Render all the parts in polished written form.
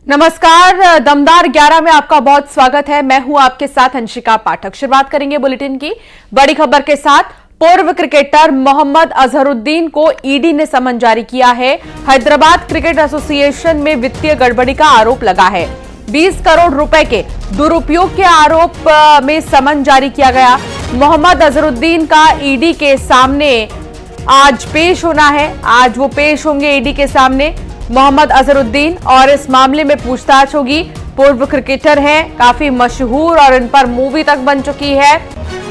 नमस्कार, दमदार 11 में आपका बहुत स्वागत है। मैं हूं आपके साथ अंशिका पाठक। शुरुआत करेंगे बुलेटिन की बड़ी खबर के साथ। पूर्व क्रिकेटर मोहम्मद अजहरुद्दीन को ईडी ने समन जारी किया है। हैदराबाद क्रिकेट एसोसिएशन में वित्तीय गड़बड़ी का आरोप लगा है। 20 करोड़ रुपए के दुरुपयोग के आरोप में समन जारी किया गया। मोहम्मद अजहरुद्दीन का ईडी के सामने आज पेश होना है। आज वो पेश होंगे ईडी के सामने मोहम्मद अजहरुद्दीन, और इस मामले में पूछताछ होगी। पूर्व क्रिकेटर हैं, काफी मशहूर, और इन पर मूवी तक बन चुकी है।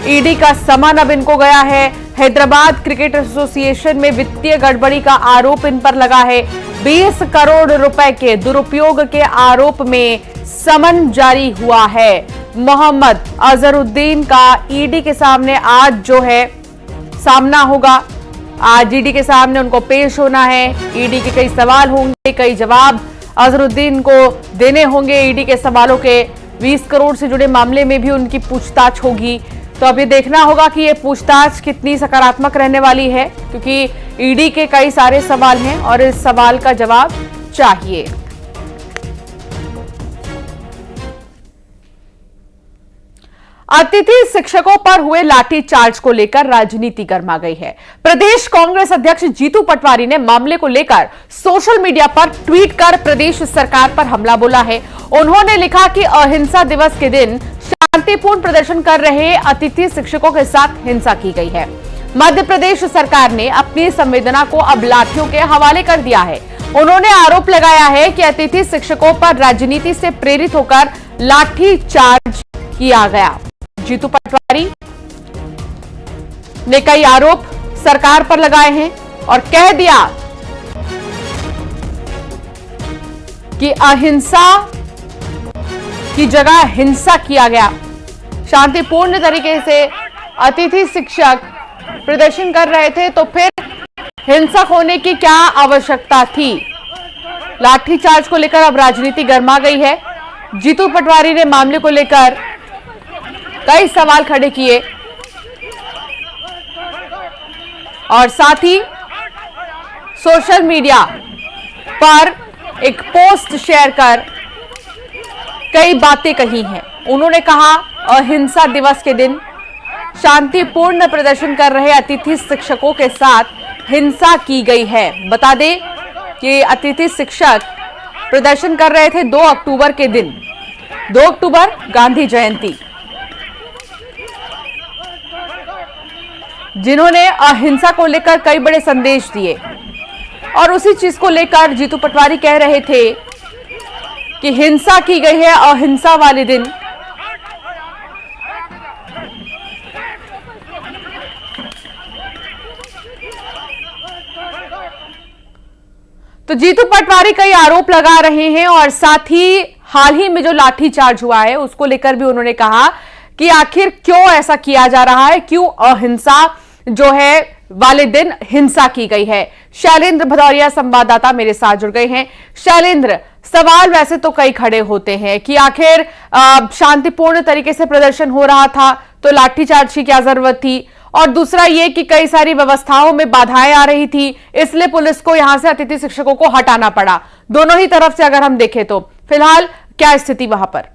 ईडी का समन अब इनको गया है। हैदराबाद क्रिकेट एसोसिएशन में वित्तीय गड़बड़ी का आरोप इन पर लगा है। 20 करोड़ रुपए के दुरुपयोग के आरोप में समन जारी हुआ है। मोहम्मद अजहरुद्दीन का ईडी के सामने आज जो है सामना होगा। आज ईडी के सामने उनको पेश होना है। ईडी के कई सवाल होंगे, कई जवाब अजहरुद्दीन को देने होंगे। ईडी के सवालों के 20 करोड़ से जुड़े मामले में भी उनकी पूछताछ होगी। तो अब ये देखना होगा कि ये पूछताछ कितनी सकारात्मक रहने वाली है, क्योंकि ईडी के कई सारे सवाल हैं और इस सवाल का जवाब चाहिए। अतिथि शिक्षकों पर हुए लाठीचार्ज को लेकर राजनीति गर्मा गई है। प्रदेश कांग्रेस अध्यक्ष जीतू पटवारी ने मामले को लेकर सोशल मीडिया पर ट्वीट कर प्रदेश सरकार पर हमला बोला है। उन्होंने लिखा कि अहिंसा दिवस के दिन शांतिपूर्ण प्रदर्शन कर रहे अतिथि शिक्षकों के साथ हिंसा की गई है। मध्य प्रदेश सरकार ने अपनी संवेदना को अब लाठियों के हवाले कर दिया है। उन्होंने आरोप लगाया है कि अतिथि शिक्षकों पर राजनीति से प्रेरित होकर लाठीचार्ज किया गया। जीतू पटवारी ने कई आरोप सरकार पर लगाए हैं और कह दिया कि अहिंसा की जगह हिंसा किया गया। शांतिपूर्ण तरीके से अतिथि शिक्षक प्रदर्शन कर रहे थे, तो फिर हिंसक होने की क्या आवश्यकता थी। लाठीचार्ज को लेकर अब राजनीति गर्मा गई है। जीतू पटवारी ने मामले को लेकर कई सवाल खड़े किए और साथ ही सोशल मीडिया पर एक पोस्ट शेयर कर कई बातें कही हैं। उन्होंने कहा, अहिंसा दिवस के दिन शांतिपूर्ण प्रदर्शन कर रहे अतिथि शिक्षकों के साथ हिंसा की गई है। बता दें कि अतिथि शिक्षक प्रदर्शन कर रहे थे 2 अक्टूबर के दिन। 2 अक्टूबर गांधी जयंती, जिन्होंने अहिंसा को लेकर कई बड़े संदेश दिए, और उसी चीज को लेकर जीतू पटवारी कह रहे थे कि हिंसा की गई है अहिंसा वाले दिन। तो जीतू पटवारी कई आरोप लगा रहे हैं और साथ ही हाल ही में जो लाठीचार्ज हुआ है उसको लेकर भी उन्होंने कहा कि आखिर क्यों ऐसा किया जा रहा है, क्यों अहिंसा जो है वाले दिन हिंसा की गई है। शैलेंद्र भदौरिया संवाददाता मेरे साथ जुड़ गए हैं। शैलेंद्र, सवाल वैसे तो कई खड़े होते हैं कि आखिर शांतिपूर्ण तरीके से प्रदर्शन हो रहा था तो लाठीचार्ज की क्या जरूरत थी, और दूसरा ये कि कई सारी व्यवस्थाओं में बाधाएं आ रही थी, इसलिए पुलिस को यहां से अतिथि शिक्षकों को हटाना पड़ा। दोनों ही तरफ से अगर हम देखें तो फिलहाल क्या स्थिति वहां पर?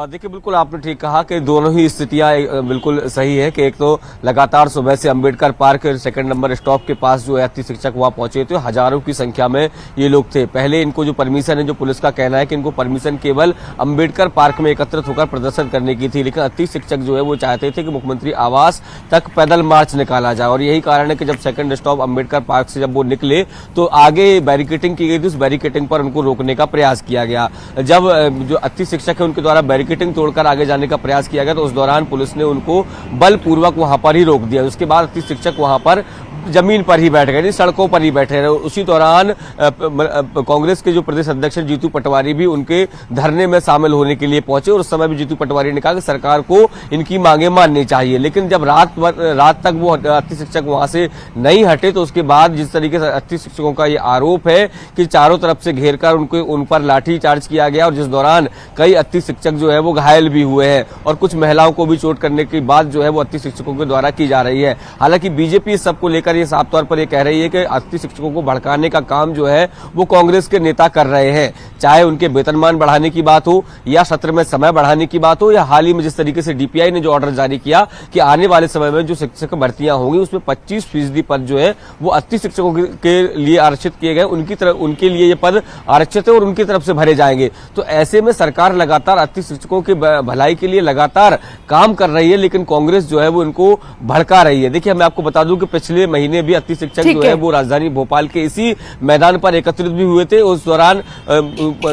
देखिए, बिल्कुल आपने ठीक कहा कि दोनों ही स्थितियां बिल्कुल सही है कि एक तो लगातार सुबह से Ambedkar park second number stop के पास जो अतिथि शिक्षक वहां पहुंचे थे, हजारों की संख्या में ये लोग थे। पहले इनको जो परमिशन है, जो पुलिस का कहना है कि इनको परमिशन केवल अंबेडकर पार्क में एकत्रित होकर प्रदर्शन करने की थी, लेकिन अतिथि शिक्षक जो है वो चाहते थे कि मुख्यमंत्री आवास तक पैदल मार्च निकाला जाए। और यही कारण है कि जब सेकंड स्टॉप अंबेडकर पार्क से जब वो निकले तो आगे बैरिकेटिंग की गई थी, उस बैरिकेटिंग पर उनको रोकने का प्रयास किया गया। जब जो अतिथि शिक्षक है उनके द्वारा बैरिकेटिंग तोड़कर आगे जाने का प्रयास किया गया तो उस दौरान पुलिस ने उनको बलपूर्वक वहां पर ही रोक दिया। उसके बाद अतिथि शिक्षक वहां पर जमीन पर ही बैठ गए, सड़कों पर ही बैठे रहे। उसी दौरान कांग्रेस के जो प्रदेश अध्यक्ष जीतू पटवारी भी उनके धरने में शामिल होने के लिए पहुंचे, और उस समय भी जीतू पटवारी ने कहा कि सरकार को इनकी मांगे माननी चाहिए। लेकिन जब रात तक वो अतिथि शिक्षक वहां से नहीं हटे तो उसके बाद जिस तरीके से अतिथि शिक्षकों का ये आरोप है कि चारों तरफ से घेर कर उन पर लाठी चार्ज किया गया, और जिस दौरान कई अतिथि शिक्षक जो है वो घायल भी हुए हैं और कुछ महिलाओं को भी चोट करने की बात जो है वो अतिथि शिक्षकों के द्वारा की जा रही है। हालांकि बीजेपी इस सबको लेकर लेकर ये साफ तौर पर ये कह रही है कि अतिथि शिक्षकों को भड़काने का काम जो है वो कांग्रेस के नेता कर रहे हैं, चाहे उनके वेतनमान बढ़ाने की बात हो या सत्र में समय बढ़ाने की बात हो, या हाल ही में जिस तरीके से डीपीआई ने जो ऑर्डर जारी किया कि आने वाले समय में जो शिक्षक भर्तियां होंगी उसमें 25% पद जो है वो अतिथि शिक्षकों के लिए आरक्षित किए गए, उनके लिए ये पद आरक्षित है और उनकी तरफ से भरे जाएंगे। तो ऐसे में सरकार लगातार अतिथि शिक्षकों की भलाई के लिए लगातार काम कर रही है, लेकिन कांग्रेस जो है वो इनको भड़का रही है। देखिए, मैं आपको बता दूं कि पिछले महीने भी अतिथि शिक्षक जो है वो राजधानी भोपाल के इसी मैदान पर एकत्रित भी हुए थे। उस दौरान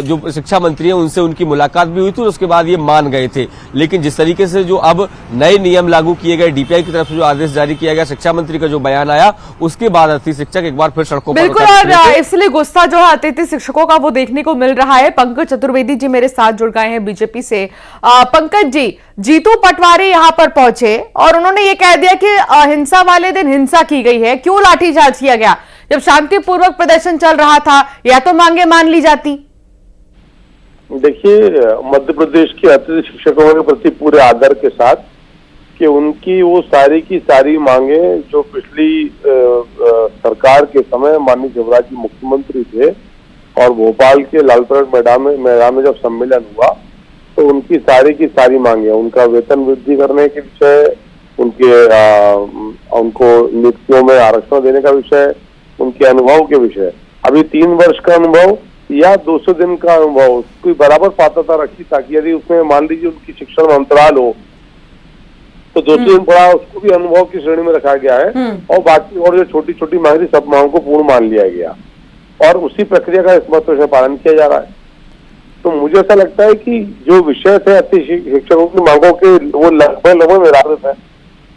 जो शिक्षा मंत्री है उनसे उनकी मुलाकात भी हुई थी और उसके बाद ये मान गए थे। लेकिन जिस तरीके से जो अब नए नियम लागू किए गए, डीपीआई की तरफ से जो आदेश जारी किया गया, शिक्षा मंत्री का जो बयान आया, उसके बाद अतिथि शिक्षक एक बार फिर सड़कों पर बिल्कुल, और इसलिए गुस्सा जो है अतिथि शिक्षकों का वो देखने को मिल रहा है। पंकज चतुर्वेदी जी मेरे साथ जुड़ गए हैं बीजेपी से। पंकज जी, जीतू पटवारी यहां पर पहुंचे और उन्होंने ये कह दिया कि हिंसा वाले दिन हिंसा की गई है, क्यों लाठीचार्ज किया गया? जब शांतिपूर्वक प्रदर्शन चल रहा था या तो मांगे मान ली जाती। देखिए, मध्य प्रदेश के अतिथि शिक्षकों के प्रति पूरे आदर के साथ कि उनकी वो सारी की सारी मांगे जो पिछली सरकार के समय माननीय शिवराज जी मुख्यमंत्री थे और भोपाल के लाल परेड मैदान में जब सम्मेलन हुआ तो उनकी सारी की सारी मांगे, उनका वेतन वृद्धि करने के विषय, उनको नियुक्तियों में आरक्षण देने का विषय, उनके अनुभव के विषय, अभी 3 वर्ष का अनुभव या 200 दिन का अनुभव, उसकी बराबर पात्रता रखी ताकि यदि उसमें मान लीजिए उनकी शिक्षण में अंतराल हो तो 200 दिन पढ़ा, उसको भी अनुभव की श्रेणी में रखा गया है और बाकी और जो छोटी छोटी मांग थी सब मांगों को पूर्ण मान लिया गया और उसी प्रक्रिया का इस महत्व से पालन किया जा रहा है। तो मुझे ऐसा लगता है कि जो विषय थे अतिथि शिक्षकों की मांगों के वो लगभग निराकृत है।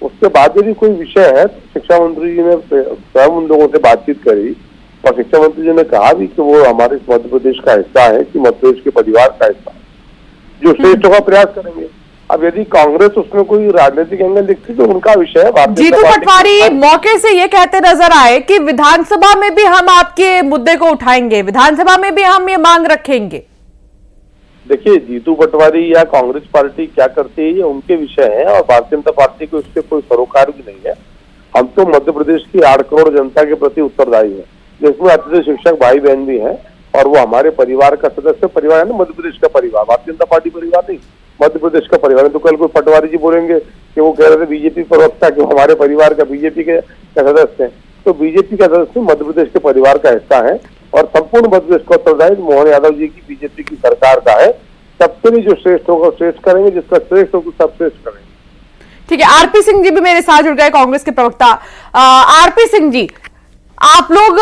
उसके बाद यदि कोई विषय है तो शिक्षा मंत्री जी ने स्वयं उन लोगों से बातचीत करी और शिक्षा मंत्री जी ने कहा भी कि वो हमारे मध्य प्रदेश का हिस्सा है, कि मध्य प्रदेश के परिवार का हिस्सा है, जो श्रेष्ठ का प्रयास करेंगे। अब यदि कांग्रेस उसमें कोई राजनीतिक एंगल दिखती तो उनका विषय है। जीतू पटवारी मौके से ये कहते नजर आए कि विधानसभा में भी हम आपके मुद्दे को उठाएंगे, विधानसभा में भी हम ये मांग रखेंगे। देखिए, जीतू पटवारी या कांग्रेस पार्टी क्या करती है ये उनके विषय है और भारतीय जनता पार्टी को इससे कोई सरोकार भी नहीं है। हम तो मध्य प्रदेश की 8 करोड़ जनता के प्रति उत्तरदायी है, जिसमें अतिथि शिक्षक भाई बहन भी हैं और वो हमारे परिवार का सदस्य परिवार है ना, मध्य प्रदेश का परिवार, भारतीय जनता पार्टी परिवार नहीं, मध्य प्रदेश का परिवार है। तो कल कोई पटवारी जी बोलेंगे कि वो कह रहे थे बीजेपी प्रवक्ता कि हमारे परिवार का बीजेपी के सदस्य हैं, तो बीजेपी का सदस्य मध्य प्रदेश के परिवार का हिस्सा है और संपूर्ण मध्य प्रदेश का उत्तरदायित्व मोहन यादव जी की बीजेपी की सरकार का है। सबके लिए जो श्रेष्ठ होगा श्रेष्ठ करेंगे, जिसका श्रेष्ठ होगा सब श्रेष्ठ करेंगे। ठीक है, आरपी सिंह जी भी मेरे साथ जुड़ गए, कांग्रेस के प्रवक्ता। आरपी सिंह जी, आप लोग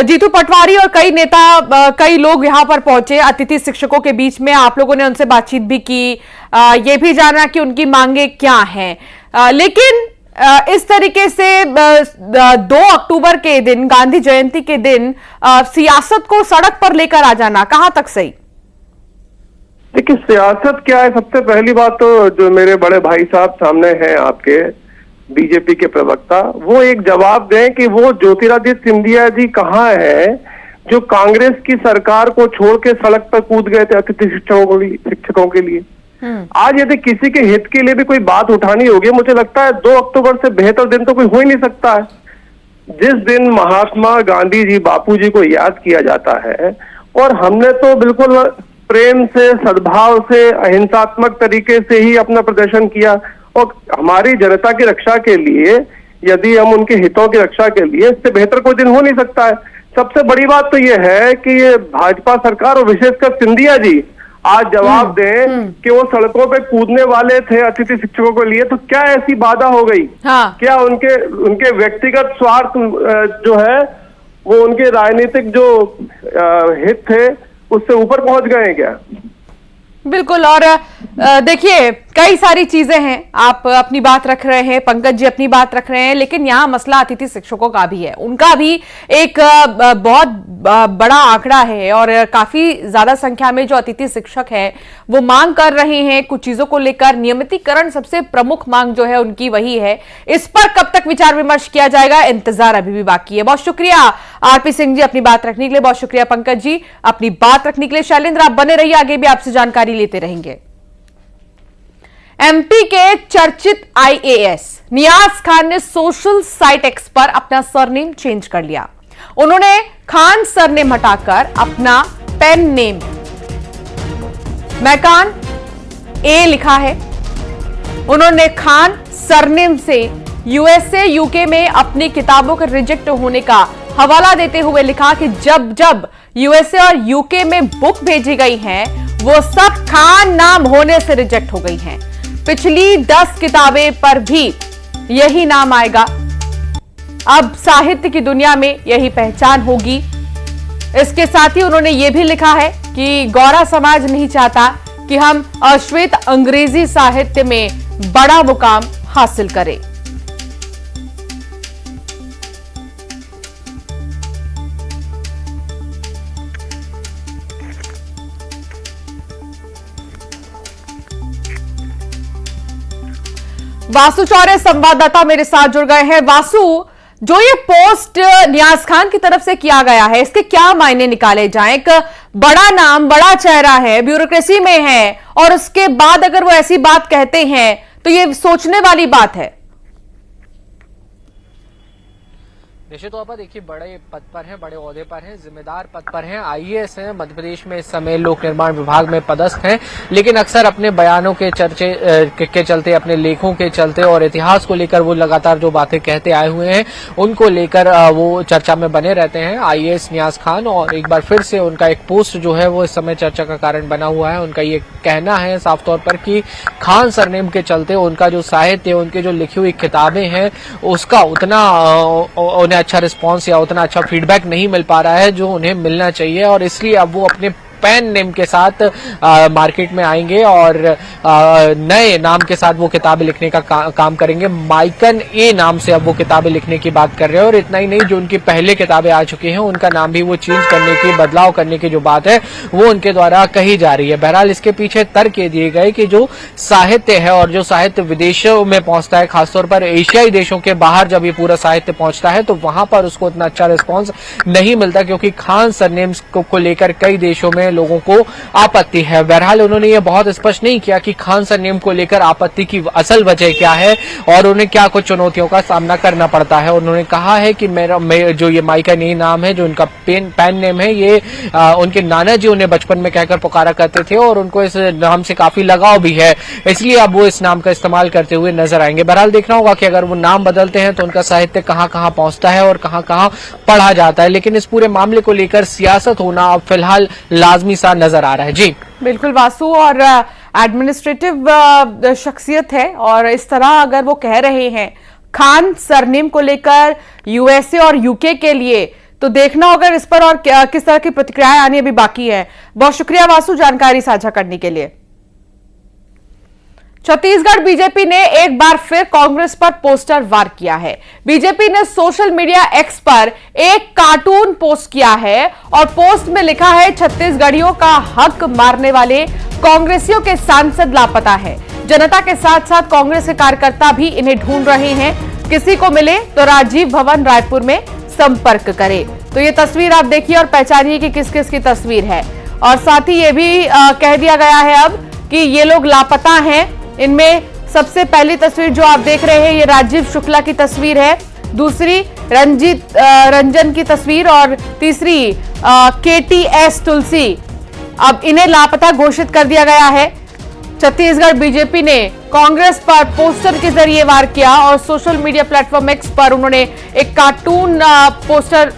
जीतू पटवारी और कई नेता, कई लोग यहां पर पहुंचे अतिथि शिक्षकों के बीच में, आप लोगों ने उनसे बातचीत भी की, ये भी जाना कि उनकी मांगे क्या हैं, लेकिन इस तरीके से 2 अक्टूबर के दिन, गांधी जयंती के दिन, सियासत को सड़क पर लेकर आ जाना कहां तक सही? देखिए, सियासत क्या है, सबसे पहली बात तो जो मेरे बड़े भाई साहब सामने हैं आपके बीजेपी के प्रवक्ता, वो एक जवाब दें कि वो ज्योतिरादित्य सिंधिया जी कहाँ है जो कांग्रेस की सरकार को छोड़ के सड़क पर कूद गए थे अतिथि शिक्षकों के लिए। आज यदि किसी के हित के लिए भी कोई बात उठानी होगी, मुझे लगता है 2 अक्टूबर से बेहतर दिन तो कोई हो ही नहीं सकता है, जिस दिन महात्मा गांधी जी, बापू जी को याद किया जाता है। और हमने तो बिल्कुल प्रेम से, सद्भाव से, अहिंसात्मक तरीके से ही अपना प्रदर्शन किया और हमारी जनता की रक्षा के लिए, यदि हम उनके हितों की रक्षा के लिए, इससे बेहतर कोई दिन हो नहीं सकता है। सबसे बड़ी बात तो यह है कि ये भाजपा सरकार और विशेषकर सिंधिया जी आज जवाब दें कि वो सड़कों पे कूदने वाले थे अतिथि शिक्षकों के लिए, तो क्या ऐसी बाधा हो गई? हाँ। क्या उनके व्यक्तिगत स्वार्थ जो है वो उनके राजनीतिक जो हित थे उससे ऊपर पहुंच गए हैं क्या? बिल्कुल, और देखिए कई सारी चीजें हैं, आप अपनी बात रख रहे हैं, पंकज जी अपनी बात रख रहे हैं, लेकिन यहाँ मसला अतिथि शिक्षकों का भी है। उनका भी एक बहुत बड़ा आंकड़ा है और काफी ज्यादा संख्या में जो अतिथि शिक्षक है वो मांग कर रहे हैं कुछ चीजों को लेकर। नियमितीकरण सबसे प्रमुख मांग जो है उनकी वही है। इस पर कब तक विचार विमर्श किया जाएगा, इंतजार अभी भी बाकी है। बहुत शुक्रिया आरपी सिंह जी अपनी बात रखने के लिए, बहुत शुक्रिया पंकज जी अपनी बात रखने के लिए। शैलेंद्र, आप बने रहिए, आगे भी आपसे जानकारी लेते रहेंगे। एमपी के चर्चित आईएएस नियाज खान ने सोशल साइट एक्स पर अपना सरनेम चेंज कर लिया। उन्होंने खान सरनेम हटाकर अपना पेन नेम मैकान ए लिखा है। उन्होंने खान सरनेम से यूएसए यूके में अपनी किताबों के रिजेक्ट होने का हवाला देते हुए लिखा कि जब जब यूएसए और यूके में बुक भेजी गई हैं, वो सब खान नाम होने से रिजेक्ट हो गई हैं। पिछली 10 किताबें पर भी यही नाम आएगा। अब साहित्य की दुनिया में यही पहचान होगी। इसके साथ ही उन्होंने यह भी लिखा है कि गौरा समाज नहीं चाहता कि हम अश्वेत अंग्रेजी साहित्य में बड़ा मुकाम हासिल करें। वासु चौरे संवाददाता मेरे साथ जुड़ गए हैं। वासु, जो ये पोस्ट नियाज खान की तरफ से किया गया है, इसके क्या मायने निकाले जाएं? एक बड़ा नाम, बड़ा चेहरा है, ब्यूरोक्रेसी में है, और उसके बाद अगर वो ऐसी बात कहते हैं तो ये सोचने वाली बात है। निश्चित तौर पर देखिए, बड़े पद पर हैं, बड़े ओहदे पर हैं, जिम्मेदार पद पर हैं, आईएएस हैं, मध्य प्रदेश में इस समय लोक निर्माण विभाग में पदस्थ हैं, लेकिन अक्सर अपने बयानों के चर्चे के चलते, अपने लेखों के चलते और इतिहास को लेकर वो लगातार जो बातें कहते आए हुए हैं, उनको लेकर वो चर्चा में बने रहते हैं आईएएस नियाज खान। और एक बार फिर से उनका एक पोस्ट जो है वो इस समय चर्चा का कारण बना हुआ है। उनका ये कहना है साफ तौर पर कि खान सरनेम के चलते उनका जो साहित्य, उनके जो लिखी हुई किताबें हैं, उसका उतना उन्हें अच्छा रिस्पांस या उतना अच्छा फीडबैक नहीं मिल पा रहा है जो उन्हें मिलना चाहिए, और इसलिए अब वो अपने पेन नेम के साथ मार्केट में आएंगे और नए नाम के साथ वो किताबें लिखने का काम करेंगे। माइकन ए नाम से अब वो किताबें लिखने की बात कर रहे हैं, और इतना ही नहीं, जो उनकी पहले किताबें आ चुकी हैं उनका नाम भी वो चेंज करने की, बदलाव करने की जो बात है वो उनके द्वारा कही जा रही है। बहरहाल इसके पीछे तर्क ये दिए गए कि जो साहित्य है और जो साहित्य विदेशों में पहुंचता है, खासतौर पर एशियाई देशों के बाहर जब ये पूरा साहित्य पहुंचता है तो वहां पर उसको उतना अच्छा रिस्पॉन्स नहीं मिलता, क्योंकि खान सरनेम को लेकर कई देशों में लोगों को आपत्ति है। बहरहाल उन्होंने ये बहुत स्पष्ट नहीं किया कि खान सरनेम को लेकर आपत्ति की असल वजह क्या है और उन्हें क्या कुछ चुनौतियों का सामना करना पड़ता है। उन्होंने कहा है कि जो ये माइकन ए नाम है, जो उनका पेन नेम है, ये उनके नाना जी उन्हें बचपन में कहकर पुकारा करते थे और उनको इस नाम से काफी लगाव भी है, इसलिए अब वो इस नाम का इस्तेमाल करते हुए नजर आएंगे। बहरहाल देखना होगा कि अगर वो नाम बदलते हैं तो उनका साहित्य कहां कहां पहुंचता है और कहां कहां पढ़ा जाता है, लेकिन इस पूरे मामले को लेकर सियासत होना अब फिलहाल लाजमी सा नजर आ रहा है। जी बिल्कुल वासु, और एडमिनिस्ट्रेटिव शख्सियत है, और इस तरह अगर वो कह रहे हैं खान सरनेम को लेकर यूएसए और यूके के लिए, तो देखना होगा इस पर और किस तरह की प्रतिक्रियाएं आनी अभी बाकी है। बहुत शुक्रिया वासु जानकारी साझा करने के लिए। छत्तीसगढ़ बीजेपी ने एक बार फिर कांग्रेस पर पोस्टर वार किया है। बीजेपी ने सोशल मीडिया एक्स पर एक कार्टून पोस्ट किया है और पोस्ट में लिखा है, छत्तीसगढ़ियों का हक मारने वाले कांग्रेसियों के सांसद लापता है। जनता के साथ साथ कांग्रेस के कार्यकर्ता भी इन्हें ढूंढ रहे हैं। किसी को मिले तो राजीव भवन रायपुर में संपर्क करें। तो ये तस्वीर आप देखिए और पहचानिए कि किस किस की तस्वीर है। और साथ ही ये भी कह दिया गया है अब कि ये लोग लापता हैं। इनमें सबसे पहली तस्वीर जो आप देख रहे हैं ये राजीव शुक्ला की तस्वीर है, दूसरी रंजन की तस्वीर और तीसरी KTS तुलसी। अब इन्हें लापता घोषित कर दिया गया है। छत्तीसगढ़ बीजेपी ने कांग्रेस पर पोस्टर के जरिए वार किया और सोशल मीडिया प्लेटफॉर्म एक्स पर उन्होंने एक कार्टून पोस्टर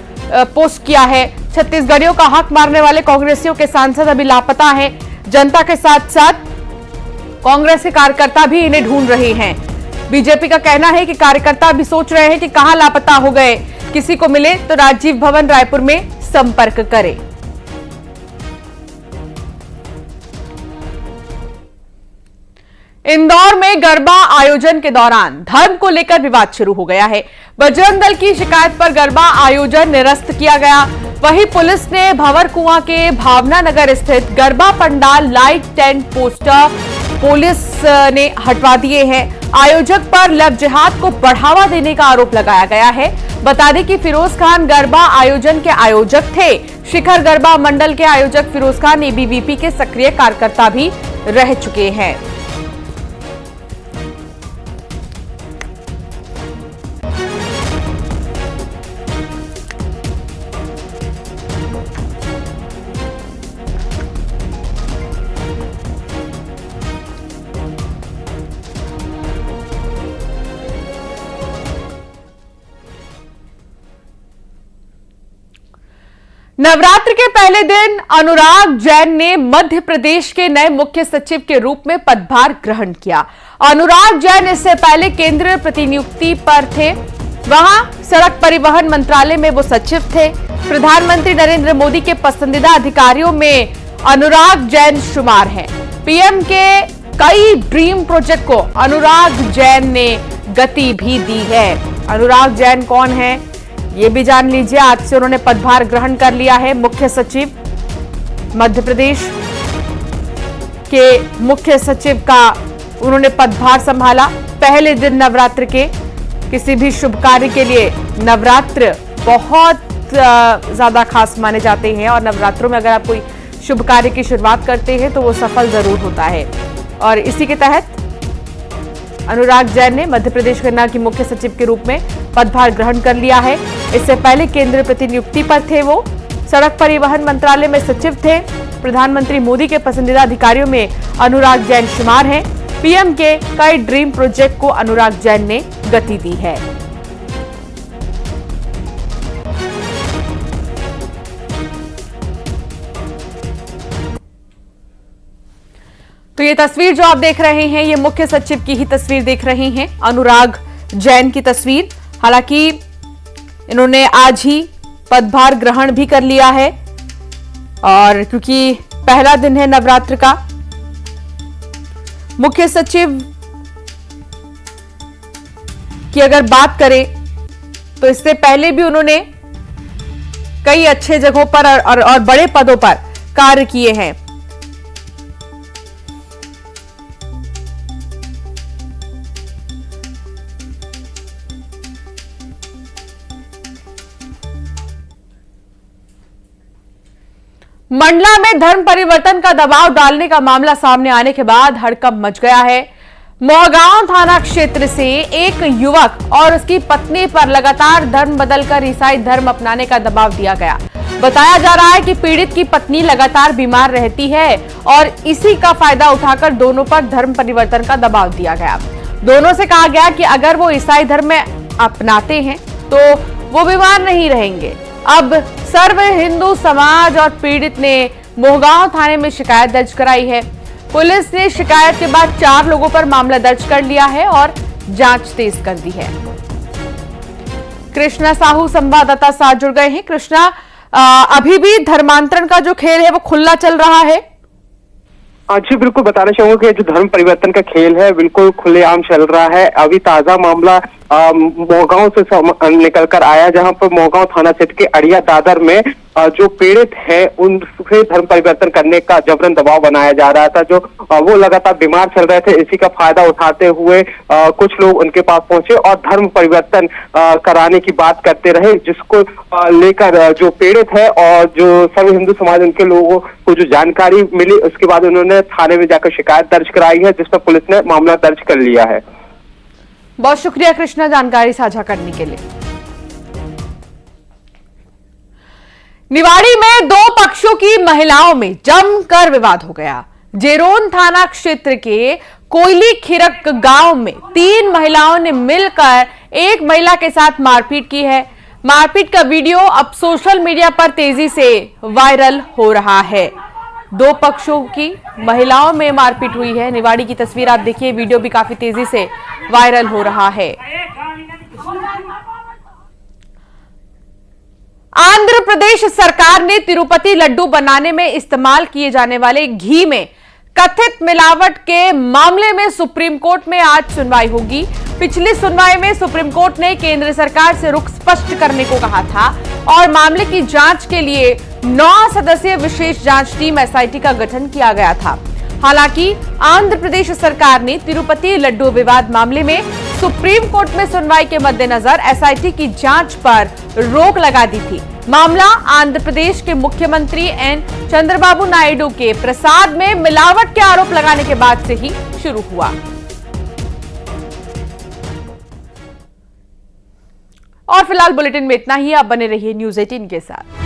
पोस्ट किया है। छत्तीसगढ़ियों का हक मारने वाले कांग्रेसियों के सांसद अभी लापता हैं। जनता के साथ साथ कांग्रेस के कार्यकर्ता भी इन्हें ढूंढ रहे हैं। बीजेपी का कहना है कि कार्यकर्ता भी सोच रहे हैं कि कहां लापता हो गए। किसी को मिले तो राजीव भवन रायपुर में संपर्क करें। इंदौर में गरबा आयोजन के दौरान धर्म को लेकर विवाद शुरू हो गया है। बजरंग दल की शिकायत पर गरबा आयोजन निरस्त किया गया। वहीं पुलिस ने भंवर कुआं के भावना नगर स्थित garba pandal light tent poster police ने हटवा दिए हैं। आयोजक पर लव जिहाद को बढ़ावा देने का आरोप लगाया गया है। बता दें कि फिरोज खान गरबा आयोजन के आयोजक थे। शिखर गरबा मंडल के आयोजक फिरोज खान ABVP के सक्रिय कार्यकर्ता भी रह चुके हैं। नवरात्र के पहले दिन अनुराग जैन ने मध्य प्रदेश के नए मुख्य सचिव के रूप में पदभार ग्रहण किया। अनुराग जैन इससे पहले केंद्रीय प्रतिनियुक्ति पर थे, वहां सड़क परिवहन मंत्रालय में वो सचिव थे। प्रधानमंत्री नरेंद्र मोदी के पसंदीदा अधिकारियों में अनुराग जैन शुमार हैं। पीएम के कई ड्रीम प्रोजेक्ट को अनुराग जैन ने गति भी दी है। अनुराग जैन कौन है ये भी जान लीजिए। आज से उन्होंने पदभार ग्रहण कर लिया है। मुख्य सचिव, मध्य प्रदेश के मुख्य सचिव का उन्होंने पदभार संभाला। पहले दिन नवरात्र के, किसी भी शुभ कार्य के लिए नवरात्र बहुत ज्यादा खास माने जाते हैं और नवरात्रों में अगर आप कोई शुभ कार्य की शुरुआत करते हैं तो वो सफल जरूर होता है। और इसी के तहत अनुराग जैन ने मध्य प्रदेश गन्ना की मुख्य सचिव के रूप में पदभार ग्रहण कर लिया है। इससे पहले केंद्रीय प्रतिनियुक्ति पर थे वो, सड़क परिवहन मंत्रालय में सचिव थे। प्रधानमंत्री मोदी के पसंदीदा अधिकारियों में अनुराग जैन शुमार हैं। पीएम के कई ड्रीम प्रोजेक्ट को अनुराग जैन ने गति दी है। तो ये तस्वीर जो आप देख रहे हैं, ये मुख्य सचिव की ही तस्वीर देख रहे हैं, अनुराग जैन की तस्वीर। हालांकि इन्होंने आज ही पदभार ग्रहण भी कर लिया है और क्योंकि पहला दिन है नवरात्र का। मुख्य सचिव की अगर बात करें तो इससे पहले भी उन्होंने कई अच्छे जगहों पर और बड़े पदों पर कार्य किए हैं। मंडला में धर्म परिवर्तन का दबाव डालने का मामला सामने आने के बाद हड़कंप मच गया है। मोहगांव थाना क्षेत्र से एक युवक और उसकी पत्नी पर लगातार धर्म बदलकर ईसाई धर्म अपनाने का दबाव दिया गया। बताया जा रहा है कि पीड़ित की पत्नी लगातार बीमार रहती है और इसी का फायदा उठाकर दोनों पर धर्म परिवर्तन का दबाव दिया गया। दोनों से कहा गया कि अगर वो ईसाई धर्म में अपनाते हैं तो वो बीमार नहीं रहेंगे। अब सर्व हिंदू समाज और पीड़ित ने मोहगांव थाने में शिकायत दर्ज कराई है। पुलिस ने शिकायत के बाद 4 लोगों पर मामला दर्ज कर लिया है और जांच तेज कर दी है। कृष्णा साहू संवाददाता साथ जुड़ गए हैं। कृष्णा, अभी भी धर्मांतरण का जो खेल है वो खुला चल रहा है? जी बिल्कुल, बताना चाहूंगा कि जो धर्म परिवर्तन का खेल है बिल्कुल खुलेआम चल रहा है। अभी ताजा मामला मोहगांव से निकल कर आया, जहां पर मोहगांव थाना क्षेत्र के अड़िया दादर में जो पीड़ित है उनसे धर्म परिवर्तन करने का जबरन दबाव बनाया जा रहा था। जो वो लगातार बीमार चल रहे थे, इसी का फायदा उठाते हुए कुछ लोग उनके पास पहुंचे और धर्म परिवर्तन कराने की बात करते रहे, जिसको लेकर जो पीड़ित है और जो सर्व हिंदू समाज उनके लोगों को जो जानकारी मिली, उसके बाद उन्होंने थाने में जाकर शिकायत दर्ज कराई है, जिस पर पुलिस ने मामला दर्ज कर लिया है। बहुत शुक्रिया कृष्णा जानकारी साझा करने के लिए। निवाड़ी में 2 पक्षों की महिलाओं में जमकर विवाद हो गया। जेरोन थाना क्षेत्र के कोयली खिरक गांव में 3 महिलाओं ने मिलकर एक महिला के साथ मारपीट की है। मारपीट का वीडियो अब सोशल मीडिया पर तेजी से वायरल हो रहा है। 2 पक्षों की महिलाओं में मारपीट हुई है। निवाड़ी की तस्वीर आप देखिए, वीडियो भी काफी तेजी से वायरल हो रहा है। आंध्र प्रदेश सरकार ने तिरुपति लड्डू बनाने में इस्तेमाल किए जाने वाले घी में कथित मिलावट के मामले में सुप्रीम कोर्ट में आज सुनवाई होगी। पिछली सुनवाई में सुप्रीम कोर्ट ने केंद्र सरकार से रुख स्पष्ट करने को कहा था और मामले की जांच के लिए 9 सदस्यीय विशेष जांच टीम एसआईटी का गठन किया गया था। हालांकि आंध्र प्रदेश सरकार ने तिरुपति लड्डू विवाद मामले में सुप्रीम कोर्ट में सुनवाई के मद्देनजर एसआईटी की जांच पर रोक लगा दी थी। मामला आंध्र प्रदेश के मुख्यमंत्री एन चंद्रबाबू नायडू के प्रसाद में मिलावट के आरोप लगाने के बाद से ही शुरू हुआ। और फिलहाल बुलेटिन में इतना ही। आप बने रहिए न्यूज़ 18 के साथ।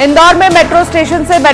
इंदौर में मेट्रो स्टेशन से